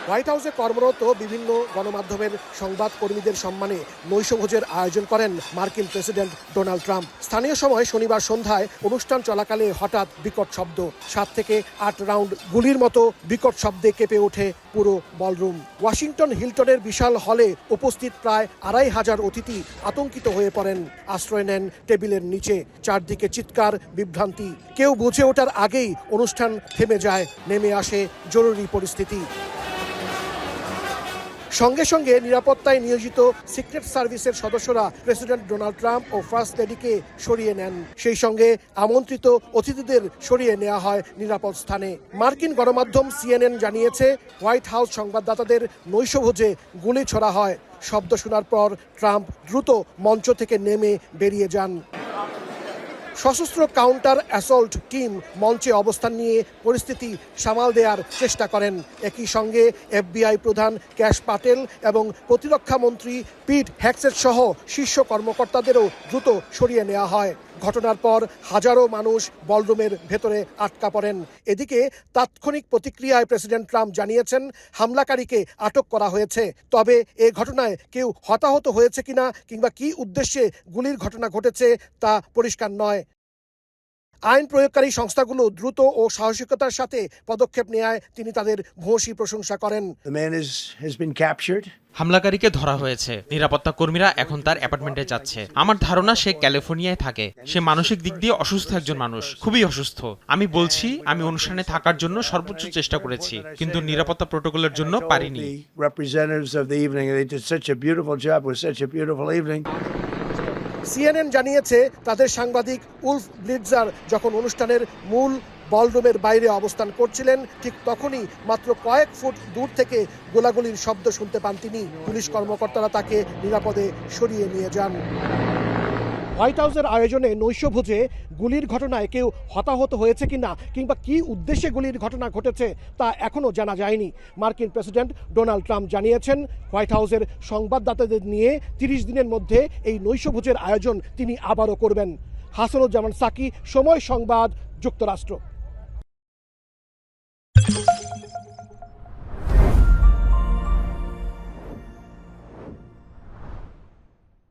White হাউসে কর্মরত বিভিন্ন গণমাধ্যমের সংবাদ কর্মীদের সম্মানে নৈশভোজের আয়োজন করেন মার্কিন প্রেসিডেন্ট ডোনাল্ড ট্রাম্প। স্থানীয় সময় শনিবার সন্ধ্যায় অনুষ্ঠান চলাকালে হঠাৎ বিকট শব্দ, 7 থেকে 8 রাউন্ড গুলির মতো বিকট শব্দে কেঁপে ওঠে পুরো বলরুম। ওয়াশিংটন হিলটনের বিশাল হলে উপস্থিত প্রায় 2,500 অতিথি আতঙ্কিত হয়ে পড়েন, আশ্রয় নেন টেবিলের নিচে। চারদিকে চিৎকার, বিভ্রান্তি। কেউ বুঝে ওঠার আগেই অনুষ্ঠান থেমে যায়, নেমে আসে জরুরি পরিস্থিতি। সঙ্গে সঙ্গে নিরাপত্তায় নিয়োজিত সিক্রেট সার্ভিসের সদস্যরা প্রেসিডেন্ট ডোনাল্ড ট্রাম্প ও ফার্স্ট লেডিকে সরিয়ে নেন। সেই সঙ্গে আমন্ত্রিত অতিথিদের সরিয়ে নেওয়া হয় নিরাপদ স্থানে। মার্কিন গণমাধ্যম CNN জানিয়েছে, হোয়াইট হাউস সংবাদদাতাদের নৈশভোজে গুলি ছোড়া হয়। শব্দ শোনার পর ট্রাম্প দ্রুত মঞ্চ থেকে নেমে বেরিয়ে যান। সশস্ত্র কাউন্টার অ্যাসল্ট টিম মঞ্চে অবস্থান নিয়ে পরিস্থিতি সামাল দেওয়ার চেষ্টা করেন। একই সঙ্গে FBI প্রধান ক্যাশ পাটেল এবং প্রতিরক্ষা মন্ত্রী পিট হ্যাগসেট সহ শীর্ষ কর্মকর্তাদেরও দ্রুত সরিয়ে নেওয়া হয়। ঘটনার পর হাজারো মানুষ বলরুমের ভেতরে আটকা পড়েন। এদিকে তাৎক্ষণিক প্রতিক্রিয়ায় প্রেসিডেন্ট ট্রাম্প জানিয়েছেন, হামলাকারীকে আটক করা হয়েছে। তবে এ ঘটনায় কেউ হতাহত হয়েছে কিনা কিংবা কী উদ্দেশ্যে গুলির ঘটনা ঘটেছে তা পরিষ্কার নয়। আইন প্রয়োগকারী সংস্থাগুলো দ্রুত ও সাহসিকতার সাথে পদক্ষেপ নেয় তিনি তাদের ভূয়সী প্রশংসা করেন। হামলাকারীকে ধরা হয়েছে। নিরাপত্তা কর্মীরা এখন তার অ্যাপার্টমেন্টে যাচ্ছে। আমার ধারণা সে ক্যালিফোর্নিয়ায় থাকে। সে মানসিক দিক দিয়ে অসুস্থ একজন মানুষ, খুবই অসুস্থ। আমি বলছি, আমি অনুষ্ঠানে থাকার জন্য সর্বোচ্চ চেষ্টা করেছি, কিন্তু নিরাপত্তা প্রোটোকলের জন্য পারিনি। CNN জানিয়েছে, তাদের সাংবাদিক উলফ ব্লিটজার যখন অনুষ্ঠানের মূল বলরুমের বাইরে অবস্থান করছিলেন, ঠিক তখনই মাত্র কয়েক ফুট দূর থেকে গোলাগুলির শব্দ শুনতে পান তিনি। পুলিশ কর্মকর্তারা তাকে নিরাপদে সরিয়ে নিয়ে যান। হোয়াইট হাউসের আয়োজনে নৈশভোজে গুলির ঘটনায় কেউ হতাহত হয়েছে কিনা কিংবা কী উদ্দেশ্যে গুলির ঘটনা ঘটেছে তা এখনও জানা যায়নি। মার্কিন প্রেসিডেন্ট ডোনাল্ড ট্রাম্প জানিয়েছেন, হোয়াইট হাউসের সংবাদদাতাদের নিয়ে 30 দিনের মধ্যে এই নৈশভোজের আয়োজন তিনি আবারও করবেন। হাসানুজ্জামান সাকি, সময় সংবাদ, যুক্তরাষ্ট্র।